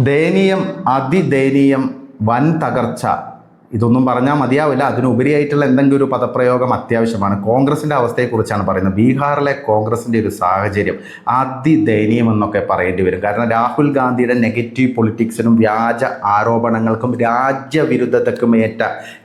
ദയനീയം, അതിദയനീയം, വൻ തകർച്ച. ഇതൊന്നും പറഞ്ഞാൽ മതിയാവില്ല. അതിനുപരിയായിട്ടുള്ള എന്തെങ്കിലും ഒരു പദപ്രയോഗം അത്യാവശ്യമാണ്. കോൺഗ്രസിൻ്റെ അവസ്ഥയെക്കുറിച്ചാണ് പറയുന്നത്. ബീഹാറിലെ കോൺഗ്രസിൻ്റെ ഒരു സാഹചര്യം അതിദയനീയമെന്നൊക്കെ പറയേണ്ടി വരും. കാരണം രാഹുൽ ഗാന്ധിയുടെ നെഗറ്റീവ് പൊളിറ്റിക്സിനും വ്യാജ ആരോപണങ്ങൾക്കും രാജ്യവിരുദ്ധതയ്ക്കും ഏറ്റ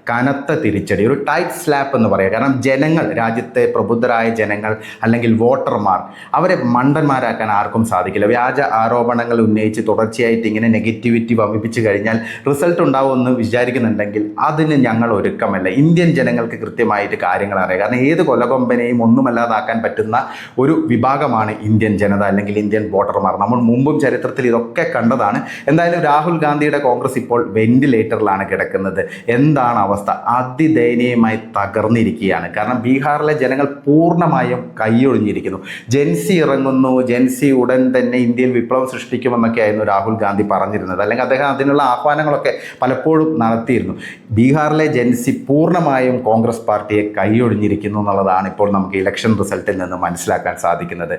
കനത്ത തിരിച്ചടി, ഒരു ടൈറ്റ് സ്ലാപ്പ് എന്ന് പറയുക. കാരണം ജനങ്ങൾ, രാജ്യത്തെ പ്രബുദ്ധരായ ജനങ്ങൾ അല്ലെങ്കിൽ വോട്ടർമാർ, അവരെ മണ്ടന്മാരാക്കാൻ ആർക്കും സാധിക്കില്ല. വ്യാജ ആരോപണങ്ങൾ ഉന്നയിച്ച് തുടർച്ചയായിട്ട് ഇങ്ങനെ നെഗറ്റിവിറ്റി വമിപ്പിച്ച് കഴിഞ്ഞാൽ റിസൾട്ട് ഉണ്ടാവുമെന്ന് വിചാരിക്കുന്നുണ്ടെങ്കിൽ അതിന് ഞങ്ങൾ ഒരുക്കമല്ല. ഇന്ത്യൻ ജനങ്ങൾക്ക് കൃത്യമായിട്ട് കാര്യങ്ങൾ അറിയാം. കാരണം ഏത് കൊലകൊമ്പനെയും ഒന്നുമല്ലാതാക്കാൻ പറ്റുന്ന ഒരു വിഭാഗമാണ് ഇന്ത്യൻ ജനത അല്ലെങ്കിൽ ഇന്ത്യൻ വോട്ടർമാർ. നമ്മൾ മുമ്പും ചരിത്രത്തിൽ ഇതൊക്കെ കണ്ടതാണ്. എന്തായാലും രാഹുൽ ഗാന്ധിയുടെ കോൺഗ്രസ് ഇപ്പോൾ വെന്റിലേറ്ററിലാണ് കിടക്കുന്നത്. എന്താണ് അവസ്ഥ? അതിദയനീയമായി തകർന്നിരിക്കുകയാണ്. കാരണം ബീഹാറിലെ ജനങ്ങൾ പൂർണ്ണമായും കൈയൊഴിഞ്ഞിരിക്കുന്നു. ജെൻസി ഇറങ്ങുന്നു, ജെൻസി ഉടൻ തന്നെ ഇന്ത്യയിൽ വിപ്ലവം സൃഷ്ടിക്കുമെന്നൊക്കെയായിരുന്നു രാഹുൽ ഗാന്ധി പറഞ്ഞിരുന്നത്. അല്ലെങ്കിൽ അദ്ദേഹം അതിനുള്ള ആഹ്വാനങ്ങളൊക്കെ പലപ്പോഴും നടത്തിയിരുന്നു. ബീഹാറിലെ ജെൻസി പൂർണ്ണമായും കോൺഗ്രസ് പാർട്ടിയെ കൈയൊഴിഞ്ഞിരിക്കുന്നു എന്നുള്ളതാണ് ഇപ്പോൾ നമുക്ക് ഇലക്ഷൻ റിസൾട്ടിൽ നിന്ന് മനസ്സിലാക്കാൻ സാധിക്കുന്നത്.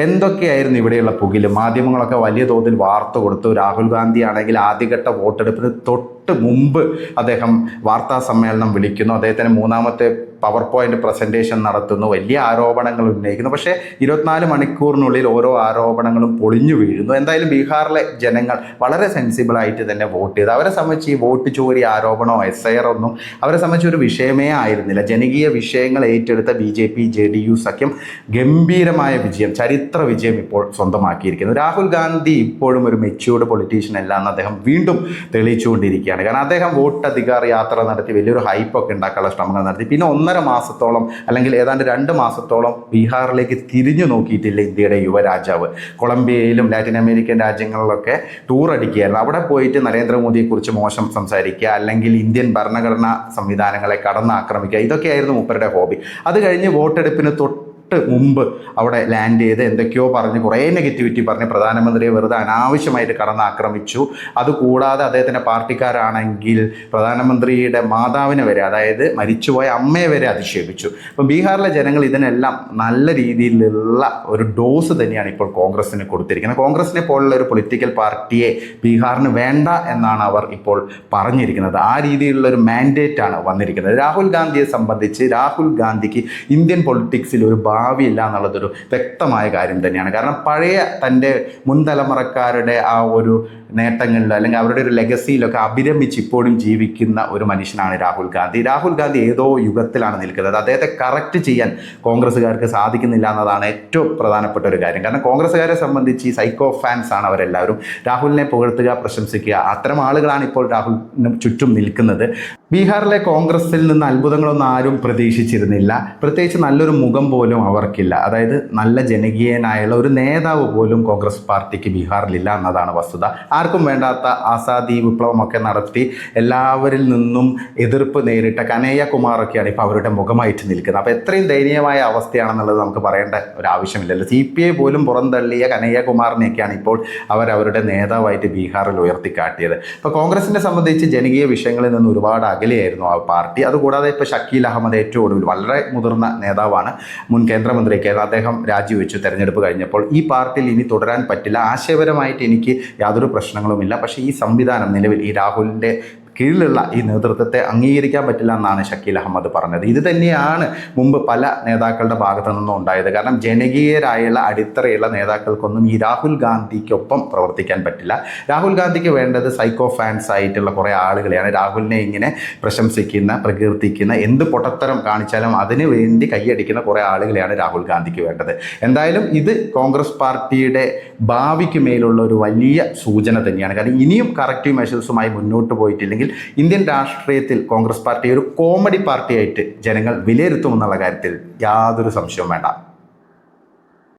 എന്തൊക്കെയായിരുന്നു ഇവിടെയുള്ള പുകില്? മാധ്യമങ്ങളൊക്കെ വലിയ തോതിൽ വാർത്ത കൊടുത്തു. രാഹുൽ ഗാന്ധി ആണെങ്കിൽ ആദ്യഘട്ട വോട്ടെടുപ്പിന് തൊട്ട് മുമ്പ് അദ്ദേഹം വാർത്താ സമ്മേളനം വിളിക്കുന്നു. അദ്ദേഹത്തിന് മൂന്നാമത്തെ പവർ പോയിന്റ് പ്രസൻറ്റേഷൻ നടത്തുന്നു. വലിയ ആരോപണങ്ങൾ ഉന്നയിക്കുന്നു. പക്ഷേ 24 മണിക്കൂറിനുള്ളിൽ ഓരോ ആരോപണങ്ങളും പൊളിഞ്ഞു വീഴുന്നു. എന്തായാലും ബീഹാറിലെ ജനങ്ങൾ വളരെ സെൻസിബിളായിട്ട് തന്നെ വോട്ട് ചെയ്തു. അവരെ സംബന്ധിച്ച് ഈ വോട്ട് ചോരി ആരോപണമോ SIR ഒന്നും അവരെ സംബന്ധിച്ച് ഒരു വിഷയമേ ആയിരുന്നില്ല. ജനകീയ വിഷയങ്ങൾ ഏറ്റെടുത്ത BJP JDU സഖ്യം ഗംഭീരമായ വിജയം, ചരിത്ര വിജയം ഇപ്പോൾ സ്വന്തമാക്കിയിരിക്കുന്നു. രാഹുൽ ഗാന്ധി ഇപ്പോഴും ഒരു മെച്യൂർഡ് പൊളിറ്റീഷ്യൻ അല്ല എന്ന് അദ്ദേഹം വീണ്ടും തെളിയിച്ചുകൊണ്ടിരിക്കുകയാണ്. കാരണം അദ്ദേഹം വോട്ട് അധികാർ യാത്ര നടത്തി വലിയൊരു ഹൈപ്പൊക്കെ ഉണ്ടാക്കാനുള്ള ശ്രമങ്ങൾ നടത്തി. പിന്നെ 1.5 മാസത്തോളം അല്ലെങ്കിൽ ഏതാണ്ട് 2 മാസത്തോളം ബീഹാറിലേക്ക് തിരിഞ്ഞു നോക്കിയിട്ടില്ല ഇന്ത്യയുടെ യുവരാജാവ്. കൊളംബിയയിലും ലാറ്റിൻ അമേരിക്കൻ രാജ്യങ്ങളിലൊക്കെ ടൂർ അടിക്കുകയായിരുന്നു. അവിടെ പോയിട്ട് നരേന്ദ്രമോദിയെക്കുറിച്ച് മോശം സംസാരിക്കുക, അല്ലെങ്കിൽ ഇന്ത്യൻ ഭരണഘടനാ സംവിധാനങ്ങളെ കടന്നാക്രമിക്കുക, ഇതൊക്കെയായിരുന്നു മൂപ്പരുടെ ഹോബി. അത് കഴിഞ്ഞ് വോട്ടെടുപ്പിന് മുമ്പ് അവിടെ ലാൻഡ് ചെയ്ത് എന്തൊക്കെയോ പറഞ്ഞ് കുറേ നെഗറ്റിവിറ്റി പറഞ്ഞ് പ്രധാനമന്ത്രിയെ വെറുതെ അനാവശ്യമായിട്ട് കടന്നാക്രമിച്ചു. അതുകൂടാതെ അദ്ദേഹത്തിൻ്റെ പാർട്ടിക്കാരാണെങ്കിൽ പ്രധാനമന്ത്രിയുടെ മാതാവിനെ വരെ, അതായത് മരിച്ചുപോയ അമ്മയെ വരെ അധിക്ഷേപിച്ചു. അപ്പം ബീഹാറിലെ ജനങ്ങൾ ഇതിനെല്ലാം നല്ല രീതിയിലുള്ള ഒരു ഡോസ് തന്നെയാണ് ഇപ്പോൾ കോൺഗ്രസിന് കൊടുത്തിരിക്കുന്നത്. കോൺഗ്രസിനെ പോലുള്ള ഒരു പൊളിറ്റിക്കൽ പാർട്ടിയെ ബീഹാറിന് വേണ്ട എന്നാണ് അവർ ഇപ്പോൾ പറഞ്ഞിരിക്കുന്നത്. ആ രീതിയിലുള്ള ഒരു മാൻഡേറ്റാണ് വന്നിരിക്കുന്നത്. രാഹുൽ ഗാന്ധിയെ സംബന്ധിച്ച് രാഹുൽ ഗാന്ധിക്ക് ഇന്ത്യൻ പൊളിറ്റിക്സിൽ ഒരു ഭാവിയില്ല എന്നുള്ളതൊരു വ്യക്തമായ കാര്യം തന്നെയാണ്. കാരണം പഴയ തൻ്റെ മുൻതലമുറക്കാരുടെ ആ ഒരു നേട്ടങ്ങളിൽ അല്ലെങ്കിൽ അവരുടെ ഒരു ലെഗസിയിലൊക്കെ അഭിരമിച്ച് ഇപ്പോഴും ജീവിക്കുന്ന ഒരു മനുഷ്യനാണ് രാഹുൽ ഗാന്ധി. രാഹുൽ ഗാന്ധി ഏതോ യുഗത്തിലാണ് നിൽക്കുന്നത്. അദ്ദേഹത്തെ കറക്റ്റ് ചെയ്യാൻ കോൺഗ്രസ്സുകാർക്ക് സാധിക്കുന്നില്ല എന്നതാണ് ഏറ്റവും പ്രധാനപ്പെട്ട ഒരു കാര്യം. കാരണം കോൺഗ്രസ്സുകാരെ സംബന്ധിച്ച് സൈക്കോ ഫാൻസ് ആണ് അവരെല്ലാവരും. രാഹുലിനെ പുകഴ്ത്തുക, പ്രശംസിക്കുക, അത്തരം ആളുകളാണ് ഇപ്പോൾ രാഹുലിന് ചുറ്റും നിൽക്കുന്നത്. ബീഹാറിലെ കോൺഗ്രസിൽ നിന്ന് അത്ഭുതങ്ങളൊന്നും ആരും പ്രതീക്ഷിച്ചിരുന്നില്ല. പ്രത്യേകിച്ച് നല്ലൊരു മുഖം പോലും അവർക്കില്ല. അതായത് നല്ല ജനകീയനായുള്ള ഒരു നേതാവ് പോലും കോൺഗ്രസ് പാർട്ടിക്ക് ബീഹാറിലില്ല എന്നതാണ് വസ്തുത. ആർക്കും വേണ്ടാത്ത ആസാദി വിപ്ലവമൊക്കെ നടത്തി എല്ലാവരിൽ നിന്നും എതിർപ്പ് നേരിട്ട കനയ്യകുമാറൊക്കെയാണ് ഇപ്പോൾ അവരുടെ മുഖമായിട്ട് നിൽക്കുന്നത്. അപ്പോൾ എത്രയും ദയനീയമായ അവസ്ഥയാണെന്നുള്ളത് നമുക്ക് പറയേണ്ട ഒരു ആവശ്യമില്ലല്ലോ. CPI പോലും പുറന്തള്ളിയ കനയ്യകുമാറിനെയൊക്കെയാണ് ഇപ്പോൾ അവരുടെ നേതാവായിട്ട് ബീഹാറിൽ ഉയർത്തിക്കാട്ടിയത്. ഇപ്പോൾ കോൺഗ്രസിനെ സംബന്ധിച്ച് ജനകീയ വിഷയങ്ങളിൽ നിന്ന് ഒരുപാട് അകലെയായിരുന്നു ആ പാർട്ടി. അതുകൂടാതെ ഇപ്പോൾ ഷക്കീൽ അഹമ്മദ് ഏറ്റവും ഒടുവിൽ വളരെ മുതിർന്ന നേതാവാണ്, മുൻ കേന്ദ്രമന്ത്രിയൊക്കെയായിരുന്നു. അദ്ദേഹം രാജിവെച്ചു തെരഞ്ഞെടുപ്പ് കഴിഞ്ഞപ്പോൾ. ഈ പാർട്ടിയിൽ ഇനി തുടരാൻ പറ്റില്ല, ആശയപരമായിട്ട് എനിക്ക് യാതൊരു പ്രശ്നങ്ങളുമില്ല, പക്ഷേ ഈ സംവിധാനം നിലവിൽ ഈ രാഹുലിൻ്റെ കീഴിലുള്ള ഈ നേതൃത്വത്തെ അംഗീകരിക്കാൻ പറ്റില്ല എന്നാണ് ഷക്കീൽ അഹമ്മദ് പറഞ്ഞത്. ഇത് തന്നെയാണ് മുമ്പ് പല നേതാക്കളുടെ ഭാഗത്തു നിന്നും ഉണ്ടായത്. കാരണം ജനകീയരായുള്ള അടിത്തറയുള്ള നേതാക്കൾക്കൊന്നും ഈ രാഹുൽ ഗാന്ധിക്കൊപ്പം പ്രവർത്തിക്കാൻ പറ്റില്ല. രാഹുൽ ഗാന്ധിക്ക് വേണ്ടത് സൈക്കോ ഫാൻസ് ആയിട്ടുള്ള കുറേ ആളുകളെയാണ്. രാഹുലിനെ ഇങ്ങനെ പ്രശംസിക്കുന്ന, പ്രകീർത്തിക്കുന്ന, എന്ത് പൊട്ടത്തരം കാണിച്ചാലും അതിന് വേണ്ടി കൈയടിക്കുന്ന കുറേ ആളുകളെയാണ് രാഹുൽ ഗാന്ധിക്ക് വേണ്ടത്. എന്തായാലും ഇത് കോൺഗ്രസ് പാർട്ടിയുടെ ഭാവിക്ക് മേലുള്ള ഒരു വലിയ സൂചന തന്നെയാണ്. കാരണം ഇനിയും കറക്റ്റീവ് മെഷേഴ്സുമായി മുന്നോട്ട് പോയിട്ടില്ലെങ്കിൽ ഇന്ത്യൻ രാഷ്ട്രീയത്തിൽ കോൺഗ്രസ് പാർട്ടി ഒരു കോമഡി പാർട്ടിയായിട്ട് ജനങ്ങൾ വിലയിരുത്തുമെന്നുള്ള കാര്യത്തിൽ യാതൊരു സംശയവും വേണ്ട.